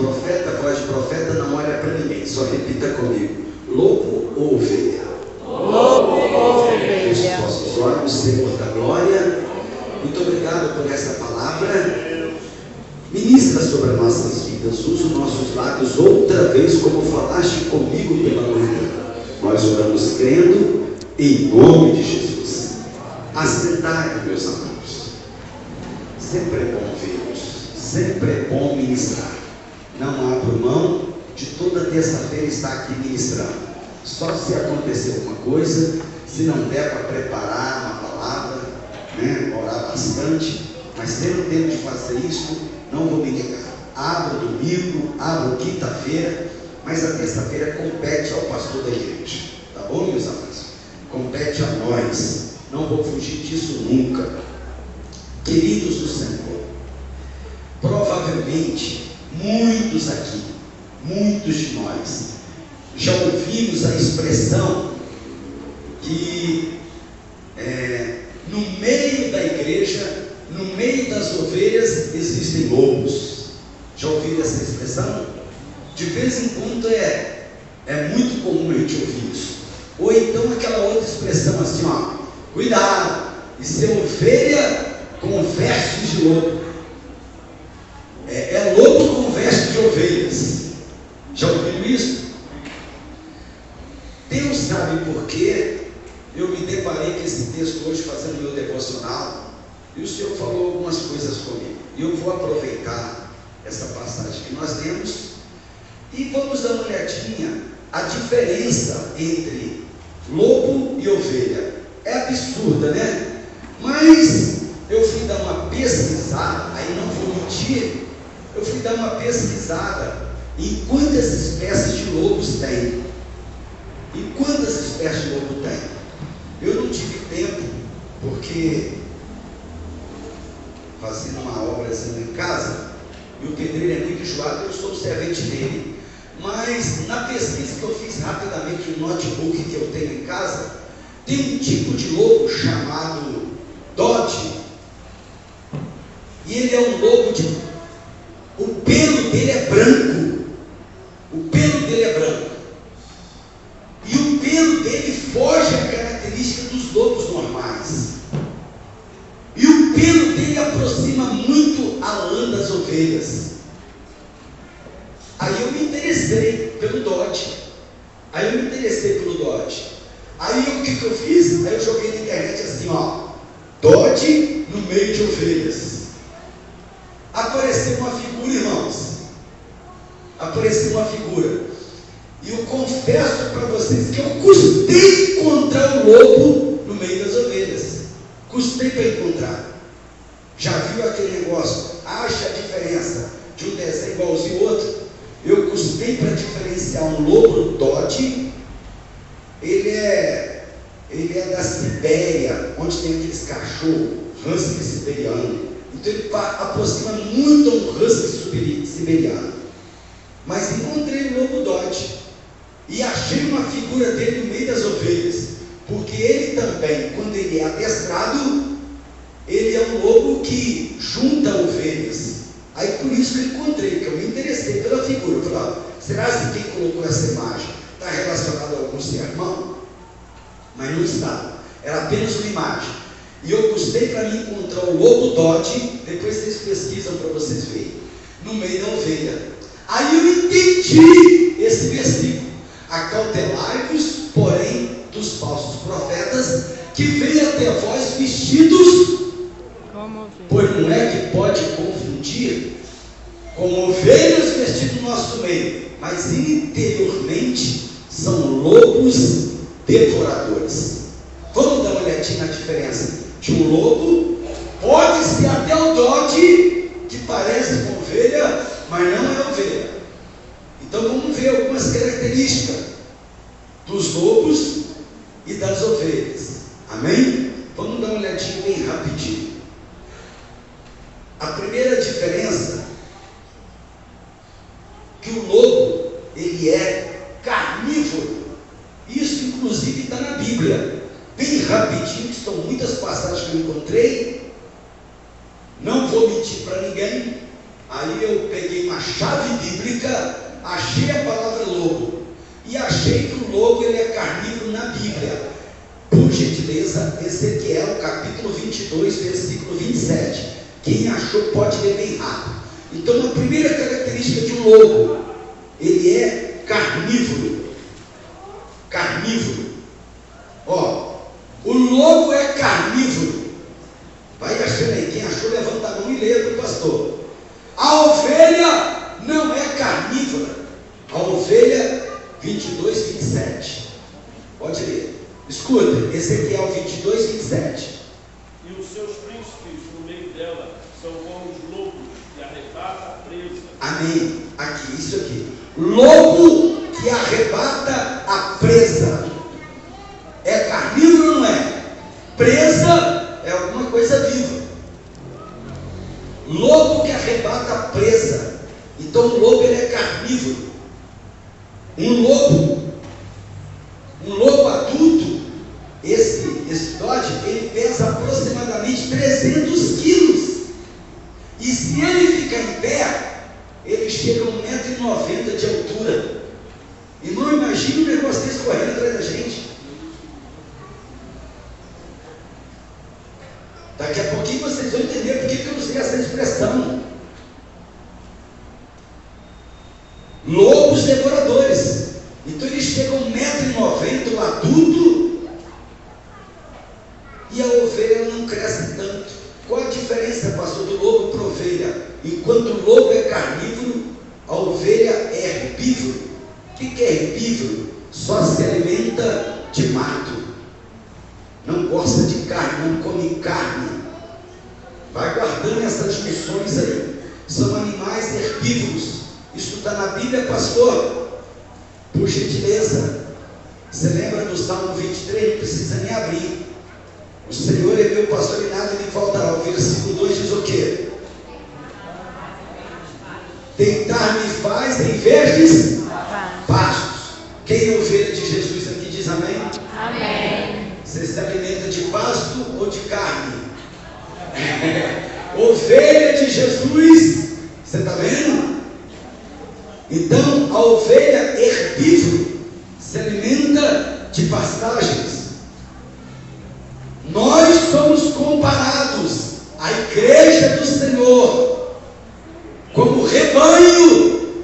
profeta, voz de profeta, não olha para ninguém, só repita comigo: lobo ou ovelha? Lobo ou ovelha? Feche os vossos olhos, Senhor da glória. Muito obrigado por essa palavra. Ministra sobre as nossas vidas, usa os nossos lábios outra vez, como falaste comigo pela manhã. Nós oramos crendo, em nome de Jesus. Assentai, meus amados. Sempre é bom vê-los, sempre é bom ministrar. Não abro mão de toda terça-feira estar aqui ministrando. Só se acontecer alguma coisa, se não der para preparar uma palavra, orar bastante, mas tendo tempo de fazer isso, não vou me negar. Abro domingo, abro quinta-feira, mas a terça-feira compete ao pastor da igreja. Tá bom, meus amados? Compete a nós. Não vou fugir disso nunca. Queridos do Senhor, provavelmente muitos aqui, muitos de nós, já ouvimos a expressão que no meio da igreja, no meio das ovelhas, existem lobos. Já ouviram essa expressão? De vez em quando é muito comum a gente ouvir isso. Ou então aquela outra expressão assim, cuidado, isso é ovelha com vestes de lobo. É lobo com vestes de ovelhas. Já ouviram isso? Deus sabe por quê. Eu me deparei com esse texto hoje fazendo meu devocional, e o Senhor falou algumas coisas comigo. E eu vou aproveitar essa passagem que nós lemos e vamos dar uma olhadinha a diferença entre lobo e ovelha. É absurda, né? Mas eu fui dar uma pesquisada, aí não vou mentir, eu fui dar uma pesquisada em quantas espécies de lobos tem. E quantas espécies de lobo tem? Eu não tive tempo, porque fazendo uma obra em casa, e o pedreiro é muito enjoado, eu sou o servente dele. Mas na pesquisa que eu fiz rapidamente no notebook que eu tenho em casa, tem um tipo de lobo chamado Dodge. E ele é um lobo o pelo dele é branco. O pelo dele é branco. E o pelo dele foge à característica dos lobos normais. E o pelo dele aproxima muito a lã das ovelhas. Aí eu me interessei pelo Dodge. Aí o que eu fiz? Aí eu joguei na internet assim, Dodge no meio de ovelhas. Apareceu uma figura, irmãos. E eu confesso para vocês que eu custei encontrar o lobo no meio das ovelhas. Custei para encontrar. Já viu aquele negócio? Acha a diferença de um desenho igualzinho ao outro? Eu custei para diferenciar um lobo Dodge. Ele é da Sibéria, onde tem aqueles cachorros, husky siberiano. Então ele aproxima muito a um husky siberiano. Mas encontrei o lobo Dodge e achei uma figura dele no meio das ovelhas, porque ele também, quando ele é adestrado, ele é um lobo que junta ovelhas. Aí por isso que eu encontrei, que eu me interessei pela figura. Eu falei, será que quem colocou essa imagem está relacionado a algum sermão? Mas não está, era apenas uma imagem. E eu custei para mim encontrar o lobo Dodge. Depois vocês pesquisam para vocês verem, no meio da ovelha. Aí eu entendi esse versículo: acautelai-vos, porém, dos falsos profetas, que vêm até vós vestidos como ovelhas. Pois não é que pode confundir como ovelhas vestidos no nosso meio, mas interiormente são lobos devoradores. Vamos dar uma olhadinha na diferença de um lobo. Pode ser até o Dodge, que parece com ovelha, mas não é ovelha. Então vamos ver algumas características dos lobos e das ovelhas. Amém? Vamos dar uma olhadinha bem rapidinho. A primeira diferença, que o lobo, ele é carnívoro. Isso inclusive está na Bíblia. Bem rapidinho, que são muitas passagens que eu encontrei. Não vou mentir para ninguém. Aí eu peguei uma chave bíblica achei a palavra lobo, e achei que o lobo ele é carnívoro na Bíblia. Por gentileza, Ezequiel capítulo 22, versículo 27. Quem achou pode ler bem rápido. Então, a primeira característica de um lobo, ele é carnívoro. Carnívoro. Ó, o lobo é carnívoro. Vai achando aí, quem achou levanta a mão e lê para o pastor. A ovelha não é carnívora. A ovelha 22, 27. Pode ler. Escuta, Ezequiel 22, 27. E os seus príncipes no meio dela são como os lobos que arrebata a presa. Amém. Aqui, isso aqui. Lobo que arrebata a presa. É carnívoro ou não é? Presa é alguma coisa viva. Lobo que arrebata a presa. Então o lobo ele é carnívoro. Um lobo adulto, esse Dodge, ele pesa aproximadamente 300 quilos. E se ele ficar em pé, ele chega a 1,90 m de altura. E não imagina um negócio desse correndo atrás da gente. Daqui a pouquinho vocês vão entender por que eu usei essa expressão. Lobos devoradores. Então eles chegam a 1,90 m, o adulto, e a ovelha não cresce tanto. Qual a diferença, pastor, do lobo para a ovelha? Enquanto o lobo é carnívoro, a ovelha é herbívoro. O que é herbívoro? Só se alimenta de mato. Não gosta de carne, não come carne. Vai guardando essas noções aí. São animais herbívoros. Isso está na Bíblia, pastor? Por gentileza. Você lembra do Salmo 23? Não precisa nem abrir. O Senhor é meu pastor e nada me faltará. O versículo 2 diz o quê? Deitar-me faz em verdes pastos. Quem é ovelha de Jesus aqui diz amém? Amém. Você se alimenta de pasto ou de carne? Ovelha de Jesus. Você está vendo? Então a ovelha herbívoro se alimenta de pastagens. Nós somos comparados à igreja do Senhor como rebanho,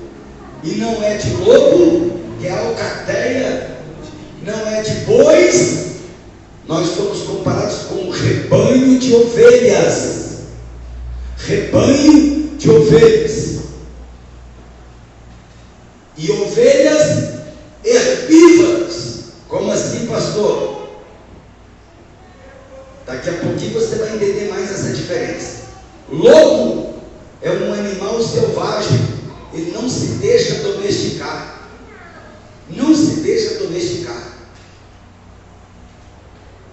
e não é de lobo, que é alcateia, não é de bois. Nós somos comparados com um rebanho de ovelhas. Rebanho de ovelhas. E ovelhas herbívoras. Como assim, pastor? Daqui a pouquinho você vai entender mais essa diferença. Lobo é um animal selvagem. Ele não se deixa domesticar. Não se deixa domesticar.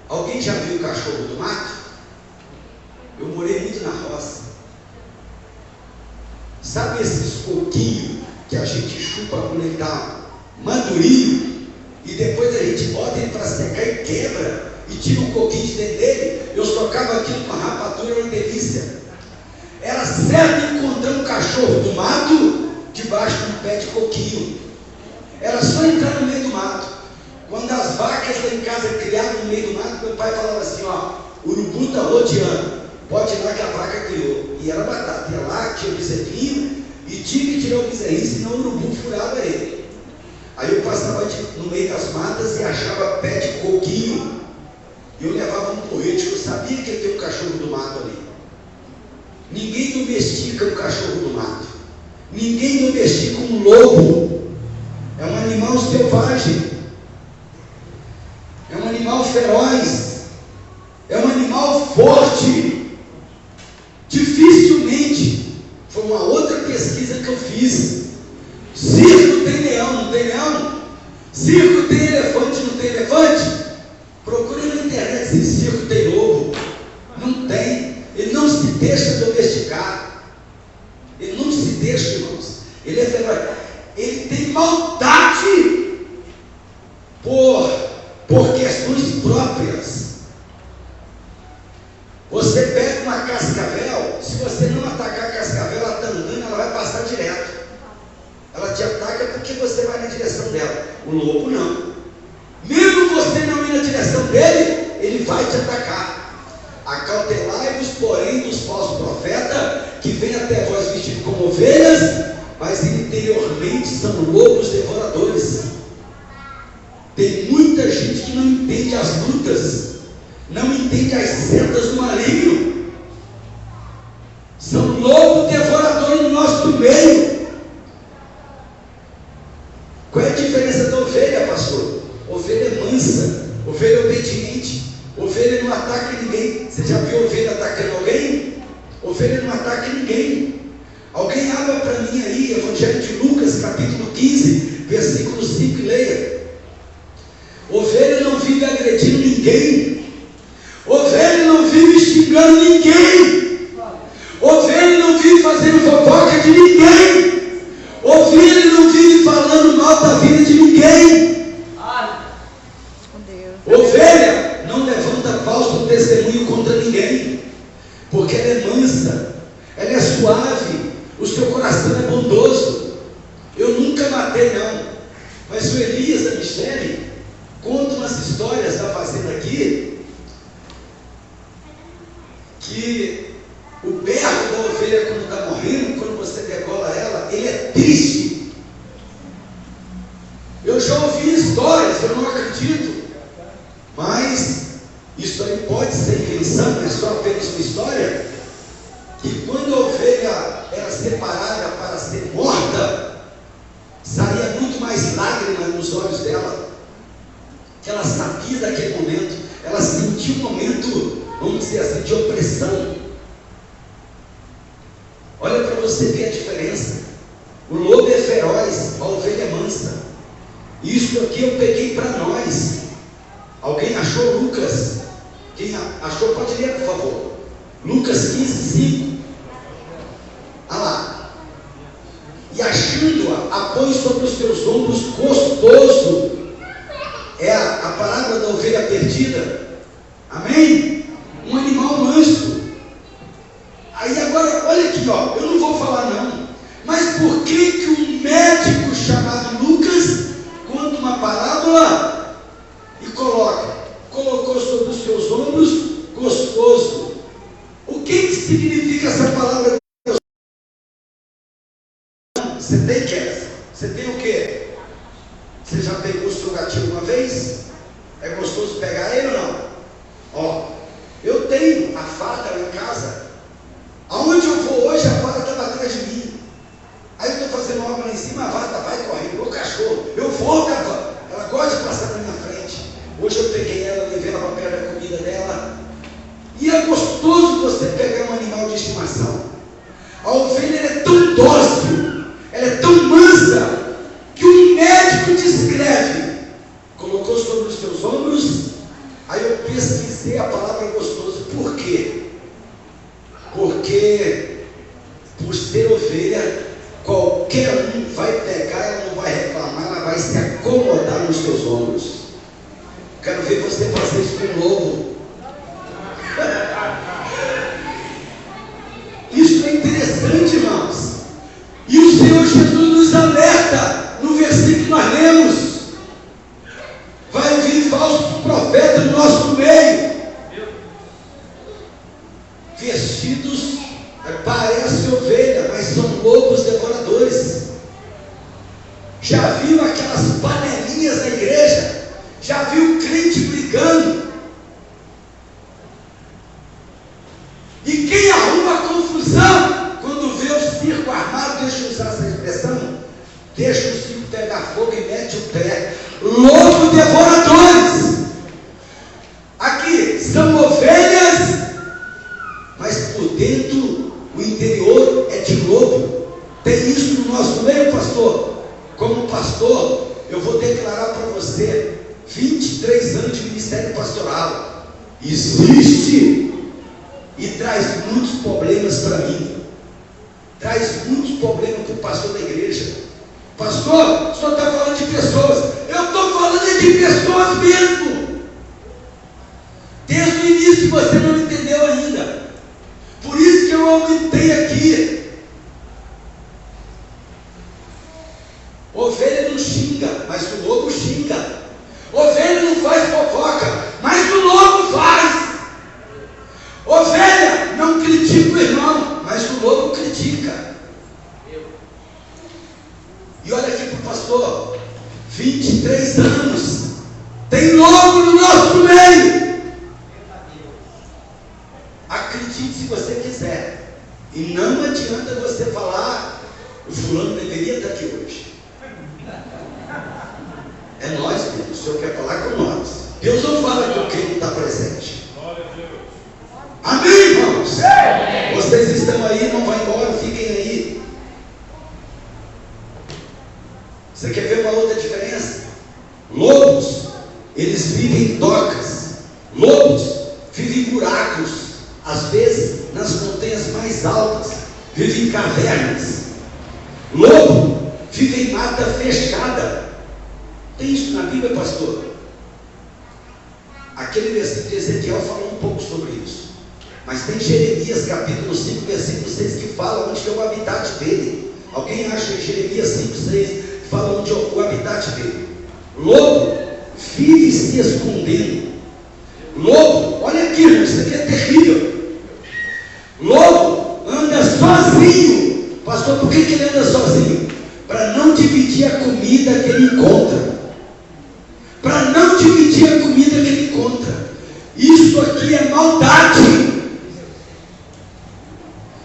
Alguém já viu o cachorro do mato? Eu morei muito na roça. Sabe esses coquinhos que a gente chupa quando ele está madurinho, e depois a gente bota ele para secar e quebra, e tira um coquinho de dentro dele? Eu socava aquilo com a rapadura, era uma delícia. Era certo encontrar um cachorro do mato debaixo de um pé de coquinho. Era só entrar no meio do mato. Quando as vacas lá em casa criavam no meio do mato, meu pai falava assim, ó, urubu está rodeando, pode ir lá que a vaca criou. E era batata, ia lá, tinha o bezerrinho, e tinha que tirar o bezerrinho, senão o urubu furava ele. Aí eu passava no meio das matas e achava pé de coquinho, e eu levava um porrete, eu sabia que ia ter um cachorro do mato ali. Ninguém domestica um cachorro do mato. Ninguém domestica um lobo. É um animal selvagem. É um animal feroz. É um animal forte. Dificilmente. Foi uma outra pesquisa que eu fiz. Circo tem leão, não tem leão? Circo tem elefante, não tem elefante? Procure na internet se circo tem lobo. Não tem. Ele não se deixa domesticar. Ele não se deixa, irmãos. Ele é feroz. Ele tem maldade por questões próprias. Você pega uma cascavel, se você não atacar a cascavel, ela está andando, ela vai passar direto. O lobo não. Mesmo você não ir na direção dele, ele vai te atacar. Acautelai-vos, porém, dos falsos profetas, que vêm até vós vestidos como ovelhas, mas interiormente são lobos devoradores. Tem muita gente que não entende as lutas, não entende as setas do maligno. São lobos devoradores no nosso meio. Qual é a diferença da ovelha, pastor? Ovelha é mansa, ovelha é obediente, ovelha não ataca ninguém. Você já viu ovelha atacando alguém? Ovelha não ataca ninguém. Alguém abra para mim aí, Evangelho de Lucas, capítulo 15, versículo 5, leia. Ovelha não vive agredindo ninguém. Ovelha não vive xingando ninguém. Ovelha não vive fazendo fofoca de ninguém. Ovelha não vive falando mal da vida de ninguém. Ovelha não levanta falso testemunho contra ninguém, porque ela é mansa, ela é suave, o seu coração é bondoso. Eu nunca matei não, mas o Elias da Michele conta umas histórias da fazenda aqui, que o berro da ovelha quando está morrendo, quando você degola ela, ele é triste. Eu já ouvi histórias, eu não acredito, mas isso aí pode ser invenção, é só apenas uma história, que quando a ovelha era separada para ser morta, saía muito mais lágrimas nos olhos dela, que ela sabia daquele momento, ela sentiu um momento, vamos dizer assim, de opressão. Olha para você ver a diferença. O lobo é feroz, a ovelha é mansa. Isso aqui eu peguei para nós. Alguém achou Lucas? Quem achou pode ler, por favor. Lucas 15, 5. Olha lá. E achando-a, apoio sobre os teus ombros gostoso. É a palavra da ovelha perdida. Amém? Um animal manso. Aí agora, olha aqui, ó. Eu não vou falar não. Mas por que um médico chamado Lucas conta uma parábola e colocou sobre os teus ombros gostoso? O que significa essa palavra? Você tem que? Você tem o quê? Você já pegou o seu gatinho uma vez? É gostoso pegar ele ou não? Ó, eu tenho a Fada lá em casa. Aonde eu vou hoje, a Fada estava atrás de mim. Aí eu estou fazendo obra lá em cima, a Fada vai correndo, meu cachorro. Eu vou, cara. Ela gosta de passar na minha frente. Hoje eu peguei ela, levei ela para perto da comida dela. E é gostoso você pegar um animal de estimação. A ovelha é tão dócil, ela é tão mansa, que um médico descreve. Colocou sobre os teus ombros. Aí eu pesquisei a palavra gostoso. Por quê? Porque por ser ovelha, qualquer um vai pegar, ela não vai reclamar, ela vai se acomodar nos teus ombros. Quero ver você fazer isso com o lobo. Isso é interessante, irmãos. E o Senhor Jesus nos alerta no versículo que nós lemos. Vai vir falsos profetas no nosso meio, vestidos, parecem ovelha, mas são lobos devoradores. Já viu aquelas panelinhas na igreja? Já viu crente brigando? E quem arruma confusão quando vê o circo armado, deixa eu usar essa expressão, deixa o circo pegar fogo e mete o pé. Lobos devoradores. Aqui são ovelhas, mas por dentro o interior é de lobo. Tem isso no nosso meio, pastor. Como pastor, eu vou declarar para você 23 anos de ministério pastoral. Existe e traz muitos problemas para mim. Traz muitos problemas para o pastor da igreja. Pastor, o senhor está falando de pessoas. Eu estou falando de pessoas mesmo. Desde o início você não entendeu ainda. Por isso que eu aumentei aqui. Ovelha não xinga, mas o lobo xinga. Ovelha não faz fofoca, mas o lobo faz. Ovelha não critica o irmão, mas o lobo critica. E olha aqui para o pastor, 23 anos, tem lobo no nosso meio. Acredite se você quiser. E não adianta você falar, o fulano deveria estar aqui hoje. É nós mesmo, o Senhor quer falar com nós. Deus não fala com quem não está presente. Amém, irmãos? Vocês estão aí, não vão embora, fiquem aí. Você quer ver uma outra diferença? Lobos, eles vivem em docas. Lobos vivem em buracos, às vezes nas montanhas mais altas, vivem em cavernas. Lobo vive em mata fechada. Tem isso na Bíblia, pastor? Aquele versículo de Ezequiel falou um pouco sobre isso. Mas tem Jeremias capítulo 5, versículo 6 que fala onde é o habitat dele. Alguém acha que Jeremias 5, 6 fala onde é o habitat dele? Lobo vive se escondendo. Lobo, olha aqui, isso aqui é terrível. Lobo anda sozinho. Pastor, por que ele anda sozinho? Para não dividir a comida que ele encontra. Para não dividir a comida que ele encontra. Isso aqui é maldade.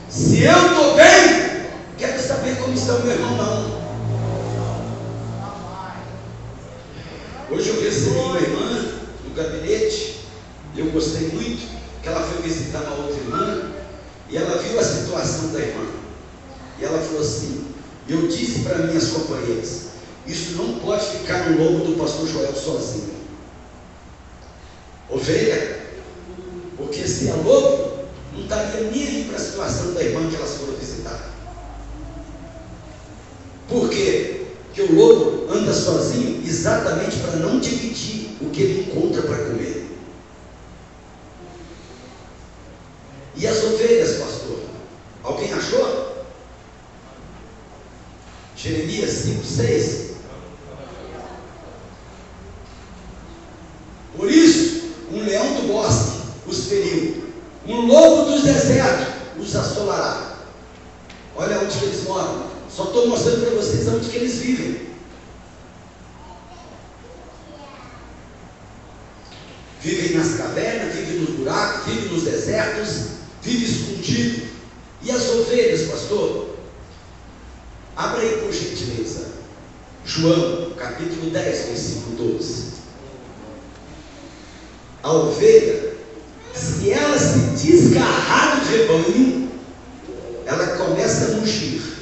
Se eu estou bem, quero saber como está o meu irmão, não. Hoje eu recebi uma irmã no gabinete, e eu gostei muito, que ela foi visitar uma outra irmã, e ela viu a situação da irmã. E ela falou assim, eu disse para minhas companheiras, isso não pode ficar no lombo do pastor Joel sozinho. Ovelha, porque se é lobo, não estaria nem aí para a situação da irmã que elas foram visitar. Por quê? Porque o lobo anda sozinho exatamente para não dividir o que ele encontra para comer. E as ovelhas, pastor? Alguém achou? Jeremias 5, 6. Por isso, um leão do bosque os feriu, um lobo dos desertos os assolará. Olha onde que eles moram. Só estou mostrando para vocês onde que eles vivem. Vivem nas cavernas, vivem nos buracos, vivem nos desertos, vivem escondidos. E as ovelhas, pastor? Abra aí por gentileza. João, capítulo 10, versículo 12. A ovelha, se ela se desgarrar do rebanho, ela começa a mugir.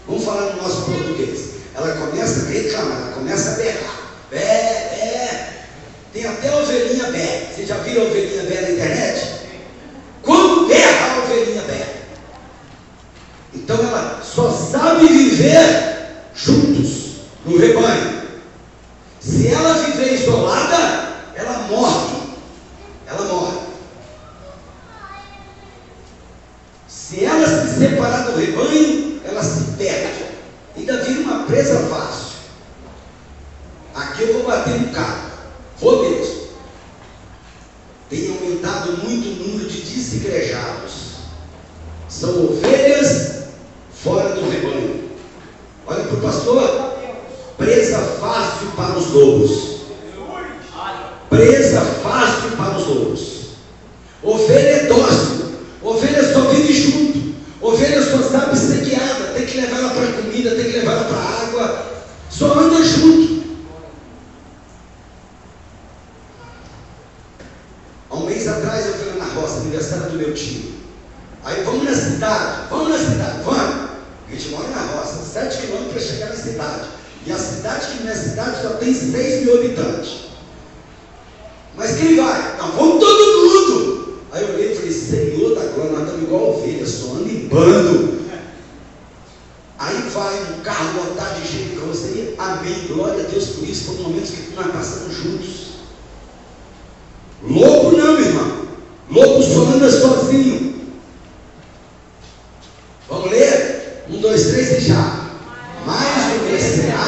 Vamos falar no nosso português. Ela começa a reclamar, ela começa a berrar. Bé, bé. Tem até ovelhinha bé. Você já viu a ovelhinha bé na internet? Quando berra a ovelhinha bé. Então ela só sabe viver juntos, no rebanho. Se ela viver isolada, ela morre. Ela morre. Se ela se separar do rebanho, ela se perde. Ainda vira uma presa fácil. Aqui eu vou bater no carro. Vou mesmo. Tem aumentado muito o número de desigrejados. São ovelhas fora do rebanho. Olha para o pastor. Presa fácil para os lobos. Presa fácil para os lobos. Ovelha é dócil. Ovelha só vive junto. Ovelha só sabe ser guiada. Tem que levar ela para comida, tem que levar ela para água. Só anda junto. Há um mês atrás eu fui lá na roça, aniversário do meu tio. Aí vamos na cidade, vamos. A gente mora na roça, 7 quilômetros para chegar na cidade. E a cidade que não é cidade só tem 6 mil habitantes. Mas quem vai? Não, vamos todo mundo. Aí eu olhei e falei, Senhor da glória, nós estamos igual ovelha, só anda em bando. Aí vai um carro lotado de gente com você. Amém, glória a Deus por isso. Foram momentos que nós passamos juntos. Lobo não, irmão. Lobo só anda sozinho. Vamos ler? 1, 2, 3 e já. Mas o mercenário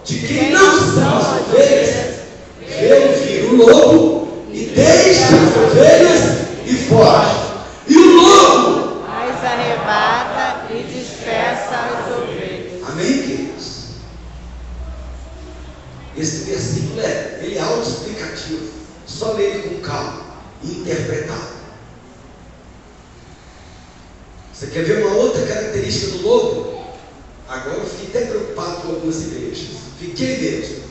de quem não são as ovelhas, vê vir o lobo e deixa as ovelhas e foge. E o lobo as arrebata e dispersa as ovelhas. Amém, queridos? Esse versículo ele é autoexplicativo. Só ler ele com calma e interpretar. Você quer ver uma outra característica do lobo? Agora eu fiquei até preocupado com algumas igrejas. Fiquei mesmo.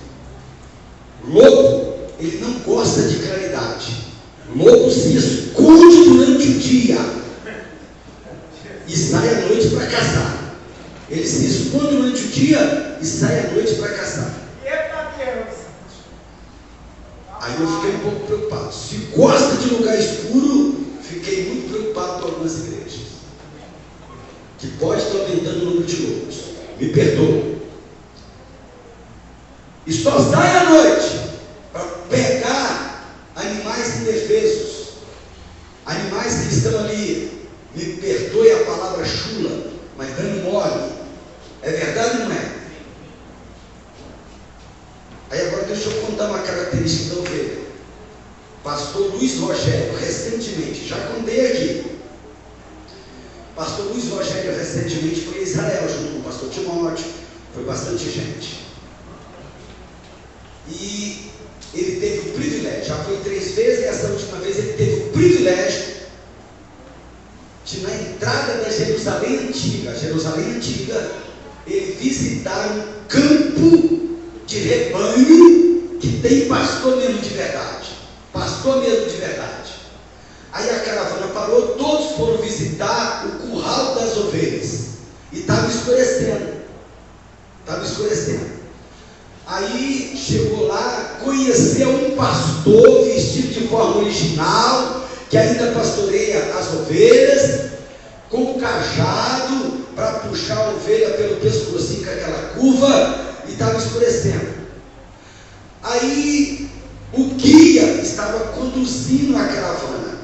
Lobo, ele não gosta de claridade. Lobo se esconde durante o dia e sai à noite para caçar. Ele se esconde durante o dia e sai à noite para caçar. Aí eu fiquei um pouco preocupado. Se gosta de lugar escuro, fiquei muito preocupado com algumas igrejas que pode estar aumentando o número de lobos. Me perdoa. E só sai à noite para pegar animais indefesos, animais que estão ali. Me perdoe a palavra chula, mas dando mole. É verdade ou não é? Aí agora deixa eu contar uma característica da ovelha. Pastor Luiz Rogério, recentemente, já contei aqui. Pastor Luiz Rogério, recentemente, foi a Israel, junto com o pastor Timóteo, foi bastante gente. E ele teve o privilégio, já foi 3 vezes, e essa última vez ele teve o privilégio de, na entrada da Jerusalém Antiga, ele visitar um campo de rebanho que tem pastor mesmo de verdade. Pastor mesmo de verdade. Aí a caravana parou, todos foram visitar o curral das ovelhas. E estava escurecendo. Aí chegou lá, conheceu um pastor vestido de forma original, que ainda pastoreia as ovelhas, com um cajado para puxar a ovelha pelo pescocinho com aquela curva, e estava escurecendo. Aí o guia estava conduzindo a caravana.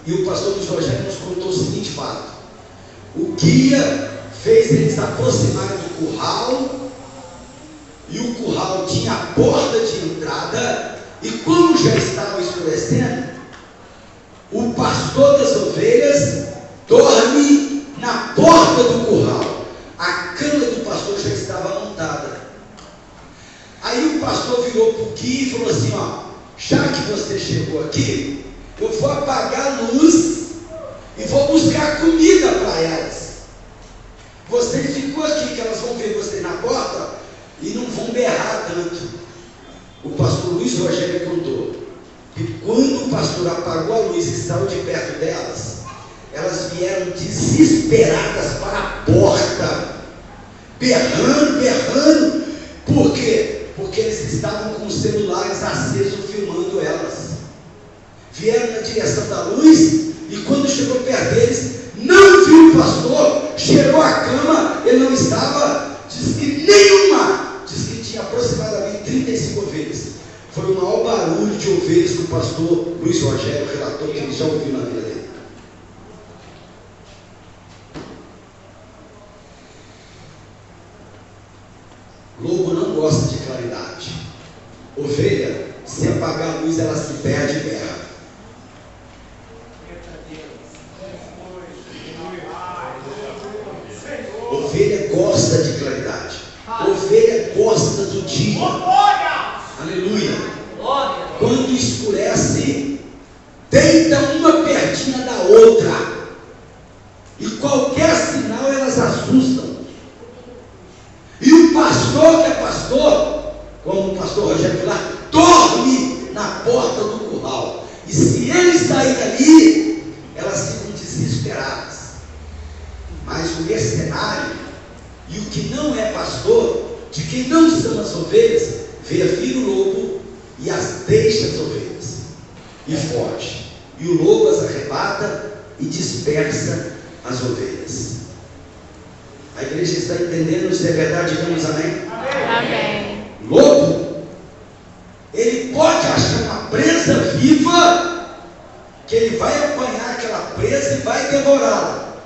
E o pastor Luiz Rogério nos contou o seguinte fato: o guia fez eles aproximarem do curral, e o curral tinha a porta de entrada, e como já estava escurecendo, o pastor das ovelhas dorme na porta do curral. A cama do pastor já estava montada. Aí o pastor virou para o guia e falou assim: ó, já que você chegou aqui, eu vou apagar a luz e vou buscar comida para elas. Você ficou aqui, que elas vão ver você na porta e não vão berrar tanto. O pastor Luiz Rogério contou que quando o pastor apagou a luz e saiu de perto delas, elas vieram desesperadas para a porta, berrando. Por quê? Porque eles estavam com os celulares acesos filmando elas. Vieram na direção da luz, e quando chegou perto deles, não viu o pastor, cheirou a cama, ele não estava, diz que nenhuma, diz que tinha aproximadamente 35 ovelhas. Foi o maior barulho de ovelhas que o pastor Luiz Rogério relatou que ele já ouviu na vida dele. Lobo não gosta de claridade. Ovelha, se apagar a luz, ela se perde e berra. Ovelha gosta de claridade. Ovelha gosta do dia. Aleluia. Quando escurece, deita uma pertinha da outra, e qualquer sinal elas assustam. E o pastor que é pastor, como o pastor Rogério falou, dorme na porta do curral. E se ele sair dali, elas ficam desesperadas. Mas o mercenário e o que não é pastor, de quem não são as ovelhas, vê vir o lobo e as deixa as ovelhas e foge. E o lobo as arrebata e dispersa as ovelhas. A igreja está entendendo? Se é verdade, digamos amém? Amém. Lobo, ele pode achar uma presa viva, que ele vai apanhar aquela presa e vai devorá-la.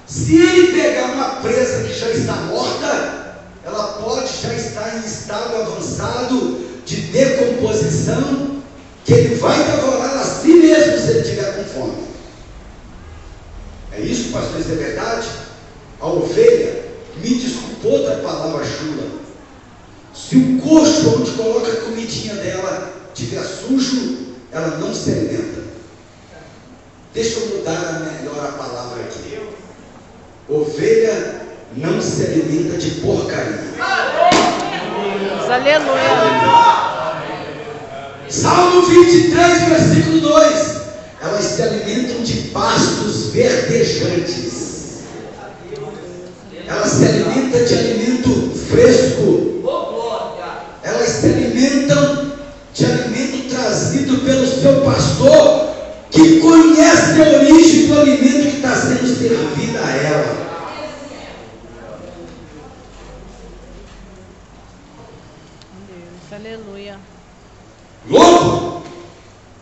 Se ele pegar uma presa que já está morta, ela pode já está em estado avançado de decomposição, que ele vai devorar a si mesmo se ele estiver com fome. É isso, pastor? Isso é verdade? A ovelha, me desculpa outra palavra chula, se o coxo onde coloca a comidinha dela estiver sujo, ela não se alimenta. Deixa eu mudar melhor a palavra aqui. Ovelha não se alimenta de porcaria. Aleluia. Salmo 23, versículo 2. Elas se alimentam de pastos verdejantes. Elas se alimentam de alimento fresco. Elas se alimentam de alimento trazido pelo seu pastor, que conhece a origem do alimento que está sendo servido a ela. Aleluia. Lobo,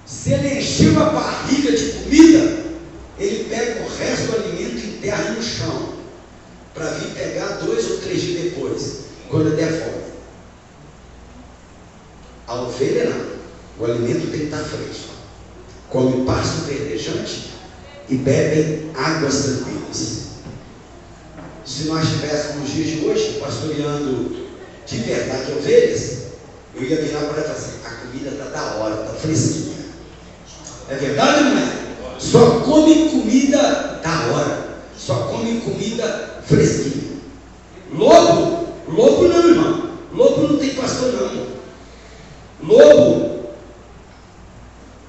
se ele encheu a barriga de comida, ele pega o resto do alimento e enterra no chão, para vir pegar 2 ou 3 dias depois, quando der fome. A ovelha não, o alimento tem que estar fresco. Come pasto verdejante e bebem águas tranquilas. Se nós estivéssemos nos dias de hoje pastoreando de verdade ovelhas, eu ia virar para ela assim: a comida está da hora, está fresquinha. É verdade ou não é? Só come comida da hora, só come comida fresquinha. Lobo não, irmão. Lobo não tem pastor não. Lobo,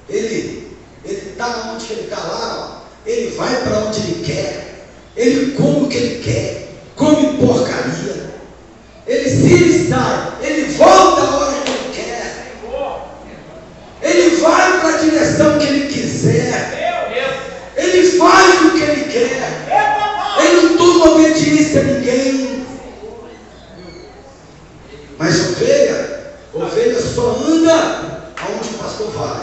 ele está onde ele está lá, ó. Ele vai para onde ele quer, ele come o que ele quer, come porcaria. Se ele sai, ele volta a hora que ele quer, ele vai para a direção que ele quiser, ele faz o que ele quer, ele não toma obediência a ninguém. Mas ovelha só anda aonde o pastor vai.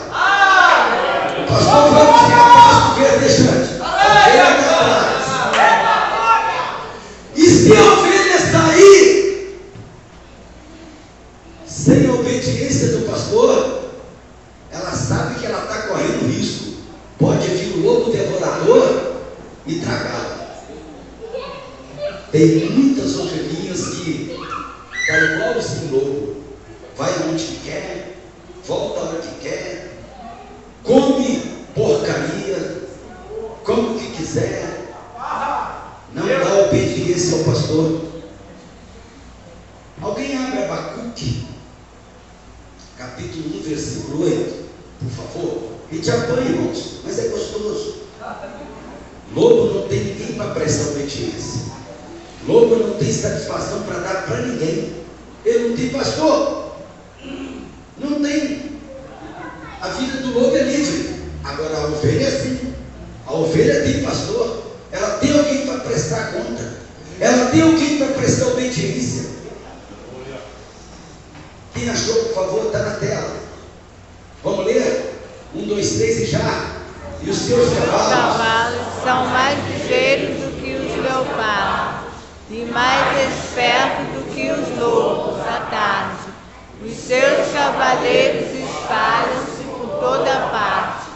O pastor vai buscar pasto verdejante, a ovelha está atrás. E se a ovelha sair sem a obediência do pastor, ela sabe que ela está correndo risco. Pode vir o lobo devorador e tragá-la. Tem muitas ovelhinhas que está igual esse lobo, vai onde quer, volta a hora que quer, come porcaria, come o que quiser, não dá obediência ao pastor. Alguém abre Abacuque, capítulo 1, versículo 8, por favor. E te apanha, irmãos, mas é gostoso. Lobo não tem ninguém para prestar obediência. Lobo não tem satisfação para dar para ninguém. Ele não tem pastor. Não tem. A vida do lobo é livre. Agora a ovelha é assim. A ovelha tem pastor. Ela tem alguém para prestar conta. Ela tem alguém para prestar obediência. Quem achou, por favor, está na tela. Vamos ler? 1, 2, 3 e já. E os seus cavalos São mais ligeiros do que os leopardos, e mais espertos do que os lobos à tarde. Os seus cavaleiros espalham-se por toda parte.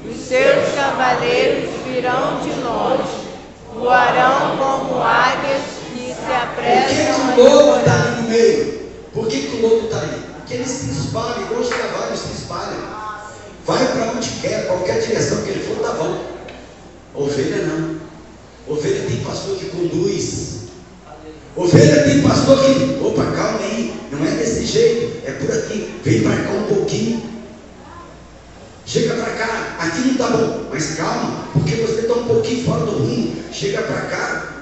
Os seus cavaleiros virão de longe, voarão como águias que se apressam a Por que o lobo está devorar. ali no meio? Por que o lobo está ali? Porque ele se espalha, igual os cavalos se espalham. Vai para onde quer, qualquer direção que ele for, está bom. Ovelha não. Ovelha tem pastor que conduz. Ovelha tem pastor que, opa, calma aí, não é desse jeito, é por aqui, vem para cá um pouquinho, chega para cá, aqui não está bom, mas calma, porque você está um pouquinho fora do rumo, chega para cá.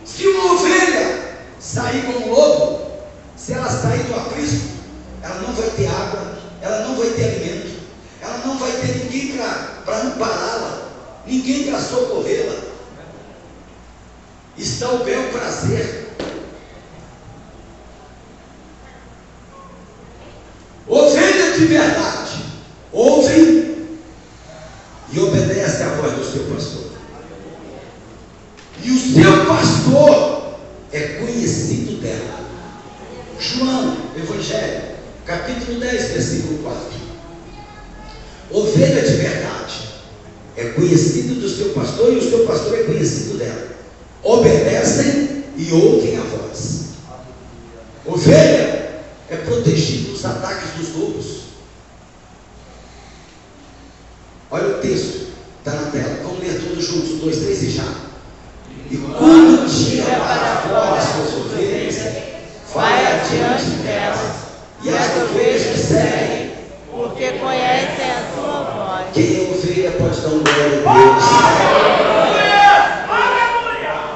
Se uma ovelha sair como lobo, se ela sair do aprisco, ela não vai ter água, ela não vai ter alimento, ela não vai ter ninguém para ampará-la, ninguém para socorrê-la. Está o bel prazer. Ovelha de verdade ouvem e obedecem à voz do seu pastor. E o seu pastor é Evangelho, capítulo 10, versículo 4. Ovelha de verdade é conhecido do seu pastor, e o seu pastor é conhecido dela. Obedecem e ouvem a voz. Ovelha é protegida dos ataques dos lobos. Olha o texto, está na tela. Vamos ler todos juntos, 2, 3 e já. E quando tira para fora as suas ovelhas, vai adiante delas, e as ovelhas seguem, porque conhecem a sua voz. Quem é ovelha pode dar um glória a Deus.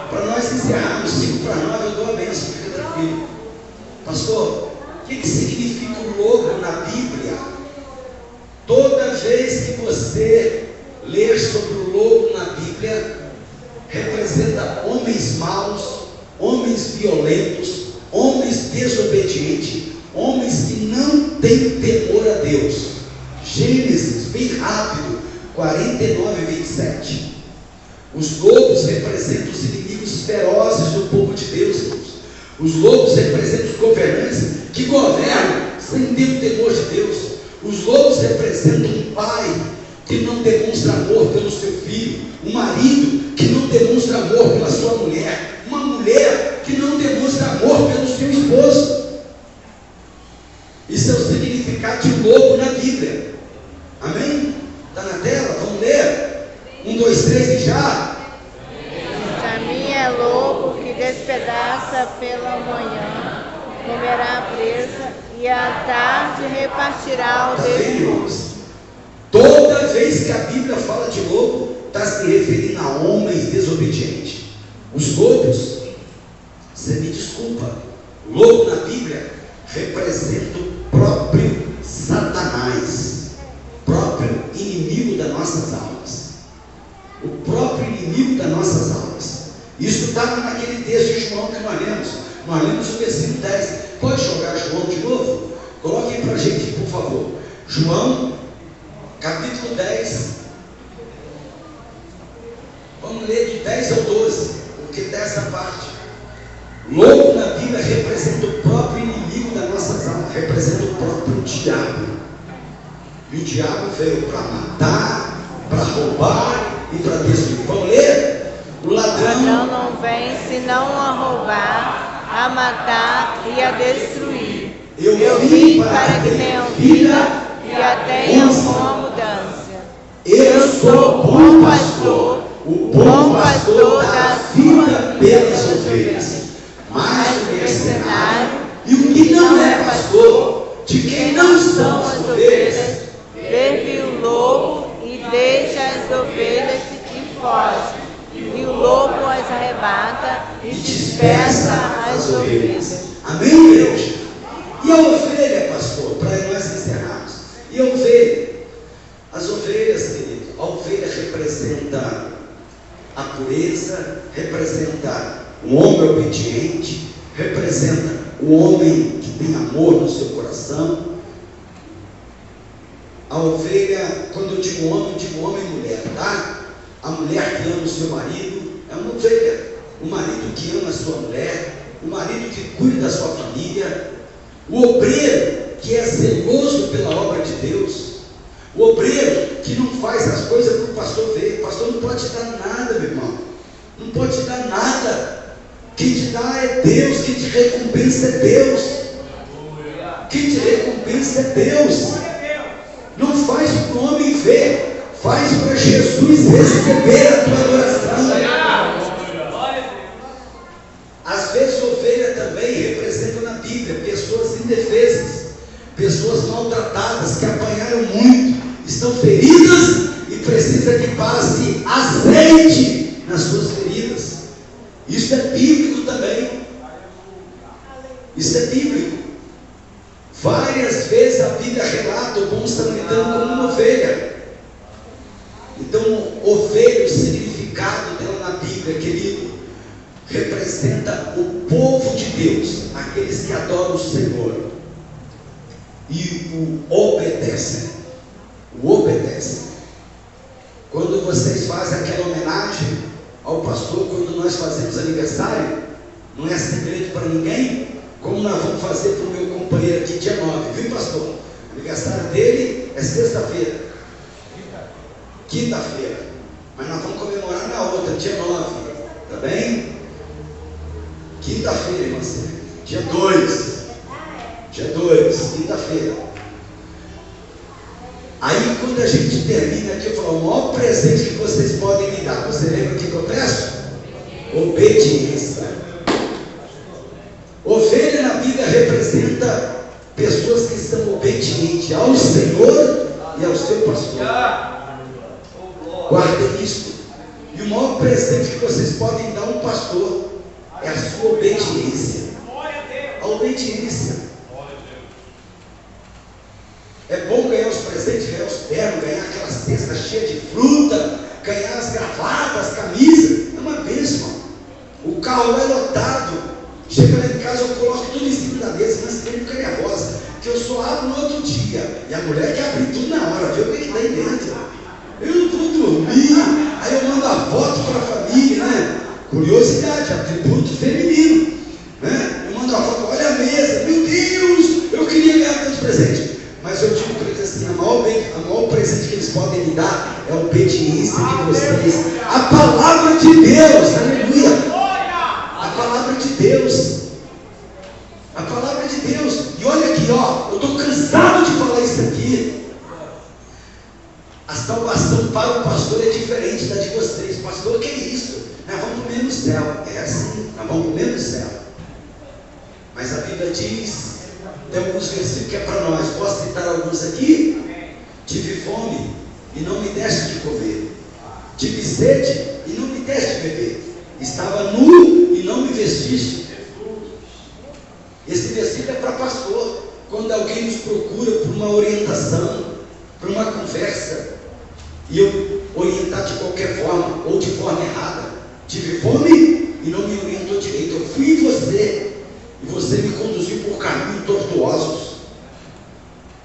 Para nós encerrarmos 5 para 9, eu dou a bênção, fica tranquilo. Pastor, o que significa o lobo na Bíblia? Toda vez que você ler sobre o lobo na Bíblia, representa homens maus, homens violentos, homens desobedientes, homens que não têm temor a Deus. Gênesis, bem rápido, 49, 27. Os lobos representam os inimigos ferozes do povo de Deus, irmãos. Os lobos representam os governantes que governam sem ter o temor de Deus. Os lobos representam um pai que não demonstra amor pelo seu filho, um marido que não demonstra amor pela sua mulher, uma mulher que não demonstra amor pelo seu esposo. Isso é o significado de lobo na Bíblia. Amém? Está na tela? Vamos ler? 1, 2, 3 e já. Caminho é lobo que despedaça pela manhã, comerá a presa, e à tarde repartirá o Deus. Toda vez que a Bíblia fala de lobo, está se referindo a homens desobedientes. Os lobos, você me desculpa, lobo na Bíblia representa o próprio Satanás, próprio inimigo das nossas almas. O próprio inimigo das nossas almas. Isso estava naquele texto de João que nós lemos. Nós lemos o versículo 10. Pode jogar João de novo? Coloquem para a gente, por favor. João, capítulo 10. Vamos ler de 10 ao 12, porque dessa parte. Lobo na Bíblia representa o próprio inimigo das nossas almas, representa o próprio diabo. E o diabo veio para matar, para roubar e para destruir. Vamos ler? O ladrão não vem senão a roubar, a matar e a destruir. Eu vim para que tenham vida e a tenham com abundância. Eu sou o bom pastor. O bom pastor dá vida pelas ovelhas. Mas o mercenário e o que não é pastor, de quem não são as ovelhas, vê o lobo e deixa as ovelhas e foge. E o lobo as arrebata e dispersa as ovelhas. Amém, igreja? E a ovelha, pastor, para nós encerrarmos. E a ovelha? As ovelhas, querido, a ovelha representa a pureza, representa um homem obediente, representa o homem que tem amor no seu coração. A ovelha, quando eu digo homem e mulher, tá? A mulher que ama o seu marido é uma ovelha. O marido que ama a sua mulher, o marido que cuida da sua família, o obreiro que é zeloso pela obra de Deus, o obreiro que não faz as coisas para o pastor ver. O pastor não pode te dar nada, meu irmão, não pode te dar nada. Quem te dá é Deus, quem te recompensa é Deus, quem te recompensa é Deus. Não faz para o homem ver, faz para Jesus receber a tua adoração. Às vezes ovelha também representa na Bíblia pessoas indefesas, pessoas maltratadas, que apanharam muito, estão feridas e precisa que passe azeite nas suas feridas. Isso é bíblico também. Isso é bíblico. Várias vezes a Bíblia relata o bom samaritano como uma ovelha. Então, ovelha, o significado dela na Bíblia, querido, representa o povo de Deus, aqueles que adoram o Senhor e o obedecem. O obedecem. Quando vocês fazem aquela homenagem ao pastor, quando nós fazemos aniversário, não é segredo para ninguém, como nós vamos fazer para o meu companheiro aqui dia 9, viu, pastor? O aniversário dele é sexta-feira, quinta-feira, mas nós vamos comemorar na outra, dia 9, tá bem? Quinta-feira, irmã Célia, dia 2, quinta-feira. Aí quando a gente termina aqui, eu falo, o maior presente que vocês podem me dar, você lembra o que eu peço? Obediência. Ovelha na Bíblia representa pessoas que são obedientes ao Senhor e ao seu pastor. Guardem isso. E o maior presente que vocês podem dar a um pastor é a sua obediência. A obediência. É bom ganhar os presentes, ganhar os ternos, ganhar aquela cesta cheia de fruta, ganhar as gravatas, as camisas. É uma bênção. O carro é lotado. Chega lá em casa, eu coloco tudo em cima da mesa, mas ele fica nervosa, que eu só abro no outro dia. E a mulher quer abrir tudo na hora, vê o que está aí dentro. Eu não vou dormir. Aí eu mando a foto para a família, né? Curiosidade, atributo feminino, né? Eu mando a foto, olha a mesa, meu Deus, eu queria ganhar tanto presente. Mas eu digo para eles assim, a maior presente que eles podem me dar é a obediência de vocês. A palavra de Deus, aleluia. A palavra de Deus. A palavra de Deus. E olha aqui, ó, eu estou cansado de falar isso aqui. A salvação para o pastor é diferente da de vocês. Pastor, que é isso? Nós vamos comer no céu. É assim, nós vamos comer no céu. Mas a Bíblia diz, tem alguns versículos que é para nós. Posso citar alguns aqui? Tive fome e não me deste de comer. Tive sede e não me deste de beber. Estava nu e não me vestiste. Esse versículo é para pastor. Quando alguém nos procura por uma orientação, por uma conversa, e eu orientar de qualquer forma, ou de forma errada. Tive fome e não me orientou direito. Eu fui em você, e você me conduziu por caminhos tortuosos.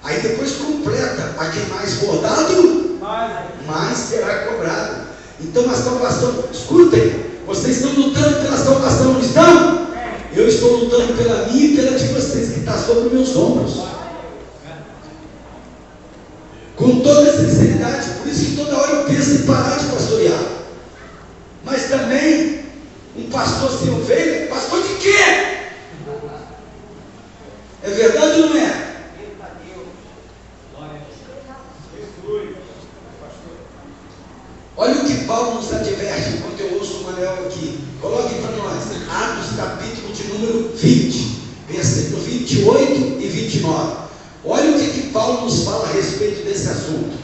Aí depois completa: a quem mais for dado, mais será cobrado. Então a salvação, escutem, vocês estão lutando pela salvação, não estão? Eu estou lutando pela minha e pela de vocês, que está sobre meus ombros. Com toda sinceridade. Por isso que toda hora eu penso em parar de pastorear. Mas também, um pastor sem ovelha, pastor de quê? É verdade ou não é? Olha o que Paulo nos adverte enquanto eu ouço o Manuel aqui. Coloque para nós, Atos capítulo de número 20, versículo 28 e 29. Olha o que Paulo nos fala a respeito desse assunto.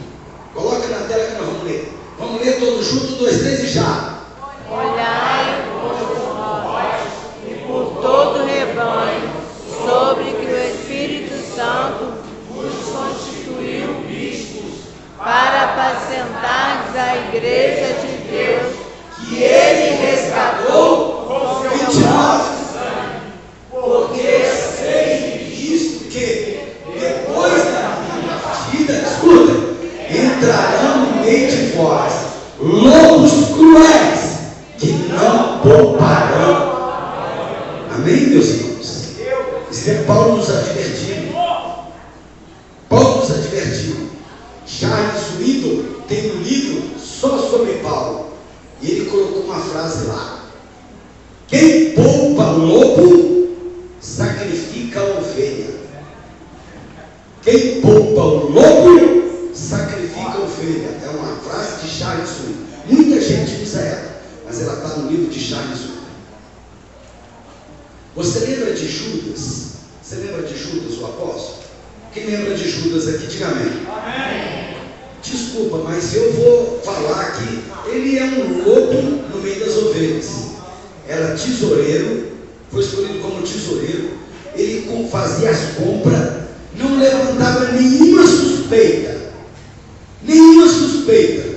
Coloca na tela que nós vamos ler. Vamos ler todos juntos, 1, 2, 3 e já. Olhai por nós e por todo o rebanho, sobre que o Espírito Santo vos constituiu bispos, para apacentardes a igreja de Deus, que ele resgatou com seu próprio sangue. Porque eu sei Isto que, depois da minha partida, escuta, entrarão no meio de vós lobos cruéis, que não pouparão. Amém, meus irmãos? Isso é Paulo nos advertindo. Paulo nos advertiu. Charles Swindoll tem um livro só sobre Paulo, e ele colocou uma frase lá: quem poupa lobo, sacrifica a ovelha. Quem poupa o lobo, sacrifica a ovelha. É uma frase de Charles Swindoll. Muita gente usa ela, mas ela está no livro de Charles Swindoll. Você lembra de Judas? Você lembra de Judas, o apóstolo? Quem lembra de Judas aqui, diga amém. Amém. Desculpa, mas eu vou falar que ele é um lobo no meio das ovelhas. Era tesoureiro, foi escolhido como tesoureiro. Ele fazia as compras, não levantava nenhuma suspeita. Nenhuma suspeita.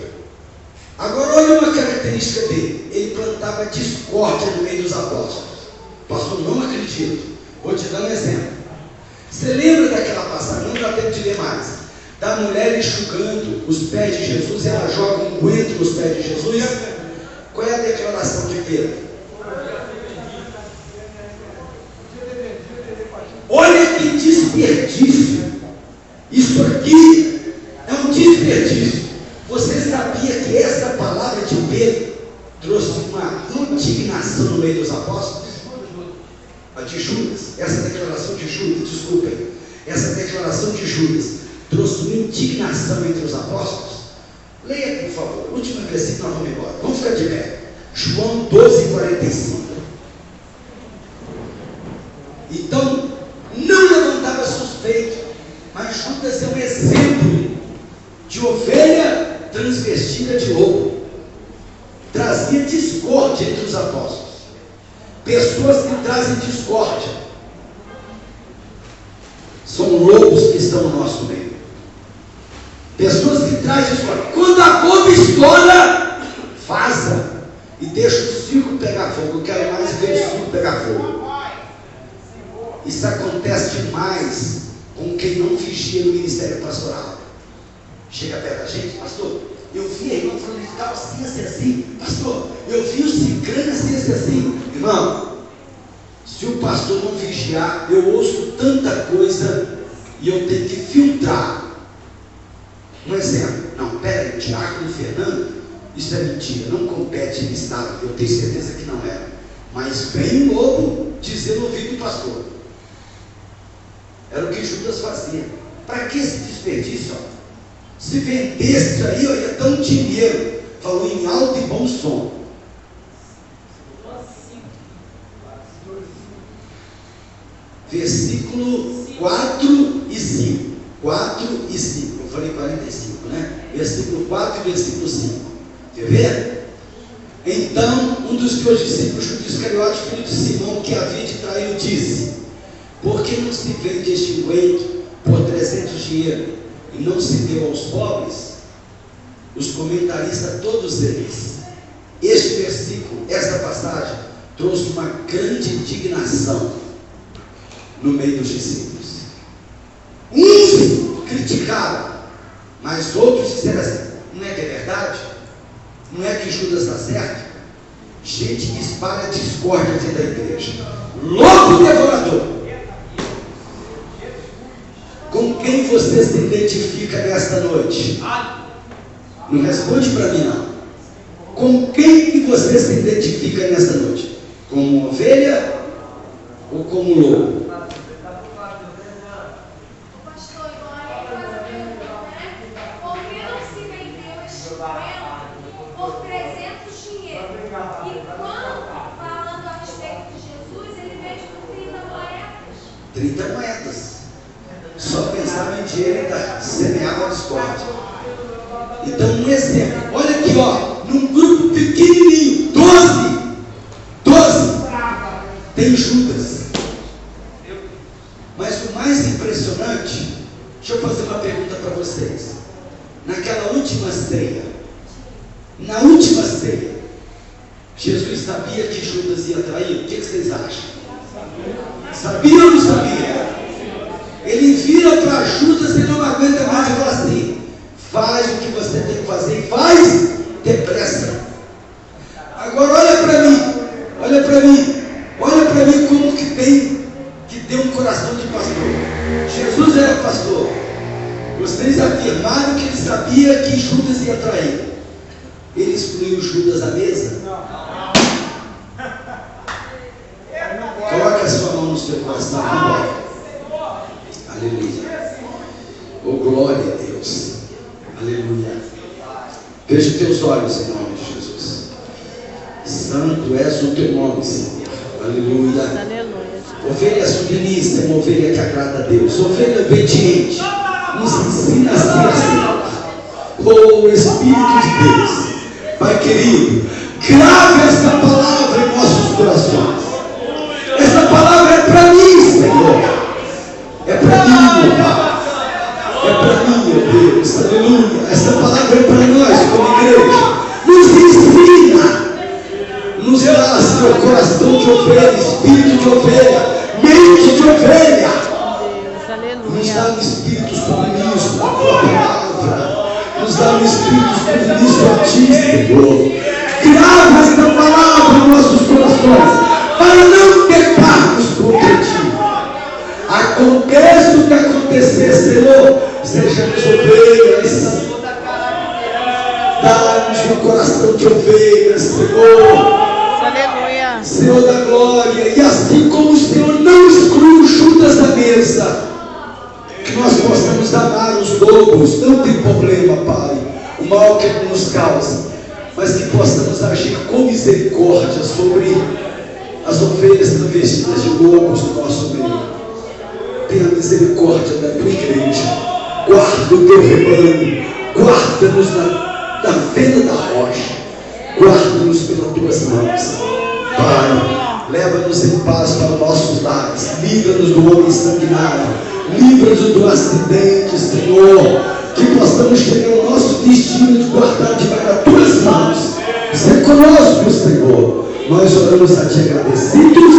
Agora olha uma característica dele: ele plantava discórdia no meio dos apóstolos. Pastor, não acredito. Vou te dar um exemplo. Você lembra daquela passagem? Não dá tempo de ler mais. Da mulher enxugando os pés de Jesus, e ela joga um unguento nos pés de Jesus. Qual é a declaração de Pedro? desperdício. Isso aqui é um desperdício. Você sabia que essa palavra de Pedro trouxe uma indignação no meio dos apóstolos? A de Judas, essa declaração de Judas, desculpem, essa declaração de Judas trouxe uma indignação entre os apóstolos? Leia, por favor, o último versículo, nós vamos embora. Vamos ficar de pé. João 12:45. Então, não levantava suspeito, mas Judas é um exemplo de ovelha transvestida de lobo. Trazia discórdia entre os apóstolos. Pessoas que trazem discórdia são lobos que estão no nosso meio. Pessoas que trazem discórdia. Quando a bomba estoura, vaza e deixa o circo pegar fogo. Eu quero mais ver o circo pegar fogo. Isso acontece demais com quem não vigia no ministério pastoral. Chega perto da gente, pastor, eu vi a irmã falando de tal, assim, pastor, eu vi o ciclano assim. Irmão, se o pastor não vigiar, eu ouço tanta coisa e eu tenho que filtrar. Um exemplo, não, peraí, Diácono Fernando, isso é mentira, não compete em estado, eu tenho certeza que não é, mas vem um lobo dizer no ouvido do pastor. Era o que Judas fazia. Para que esse desperdício? Se vendesse isso aí, eu ia dar um dinheiro. Falou em alto e bom som. Versículo 4 e 5. 4 e 5. Eu falei 45, né? Versículo 4 e versículo 5. Quer ver? Então, um dos teus discípulos, Judas Iscariote, filho de Simão, que havia de trair, disse: por que não se vende este unguento por 300 dinheiro e não se deu aos pobres? Os comentaristas, todos eles, este versículo, esta passagem, trouxe uma grande indignação no meio dos discípulos. Uns criticaram, mas outros disseram assim: não é que é verdade? Não é que Judas está certo? Gente que espalha discórdia dentro da igreja. Lobo devorador. Com quem você se identifica nesta noite? Não responde para mim não. Com quem que você se identifica nesta noite? Como ovelha ou como lobo? Pastor, por que não se vendeu este unguento por 300 dinheiros? E quando, falando a respeito de Jesus, ele vende por 30 moedas? 30 moedas. Só pensava em dinheiro e semeava a discórdia. Então, um exemplo, olha aqui, ó, num grupo pequenininho, 12, tem Judas. Mas o mais impressionante, deixa eu fazer uma pergunta para vocês. Naquela última ceia, Jesus sabia que Judas ia trair? O que vocês acham? Sabia ou não sabia? Ele vira para Judas e não aguenta mais e fala assim: faz o que você tem que fazer e faz depressa. Agora olha para mim como que tem um coração de pastor. Jesus era pastor. Vocês afirmaram que ele sabia que Judas ia trair. Ele excluiu Judas da mesa? Coloca a sua mão no seu coração. Aleluia. Oh, glória a Deus. Aleluia. Feche os teus olhos em nome de Jesus. Santo és o teu nome, Senhor. Aleluia. Ovelha submissa é uma ovelha que agrada a Deus. Ovelha obediente nos ensina a ser, Senhor. Oh, Espírito de Deus. Pai querido, grave esta palavra em nossos corações. Esta palavra é para mim, Senhor. É para mim, meu Pai. É para mim, meu Deus. Aleluia. Esta palavra é para nós, como igreja. Nos ensina. Nos dá, Senhor, coração de ovelha, espírito de ovelha, mente de ovelha. Nos dá um espírito submisso à tua palavra. Nos dá um espírito submisso a ti, Senhor. Grava esta palavra em nossos corações, para não pecarmos contra ti. Aconteça o que Senhor da glória, e assim como o Senhor não exclui o Judas da mesa, que nós possamos amar os lobos, não tem problema, Pai, o mal que nos causa, mas que possamos agir com misericórdia sobre as ovelhas travestidas de lobos do nosso meio. Tenha misericórdia da tua igreja, guarda o teu rebanho, guarda-nos da fenda da rocha, guarda-nos pelas tuas mãos. Pai, leva-nos em paz para nossos lares, livra-nos do homem sanguinário, livra-nos do acidente, Senhor, que possamos chegar ao nosso destino de guardar debaixo das tuas mãos. Seja conosco, Senhor. Nós oramos a Ti agradecidos,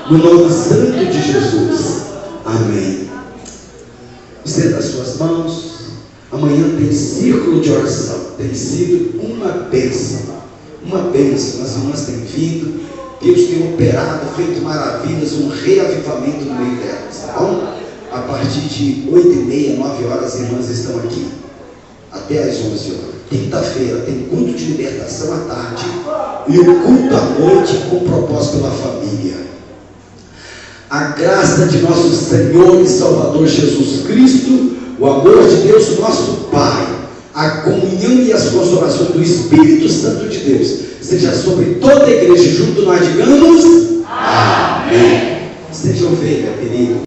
no nome santo de Jesus. Amém. Estenda as suas mãos. Amanhã tem círculo de oração. Tem sido uma bênção. Uma bênção. As irmãs têm vindo. Deus tem operado, feito maravilhas, um reavivamento no meio delas. Tá bom? A partir de 8h30, 9 horas, as irmãs estão aqui. Até às 11 horas. Quinta-feira tem culto de libertação à tarde. E o culto à noite com propósito pela família. A graça de nosso Senhor e Salvador Jesus Cristo, o amor de Deus, nosso Pai, a comunhão e as consolações do Espírito Santo de Deus, seja sobre toda a igreja. Junto nós digamos amém. Seja ovelha, querido.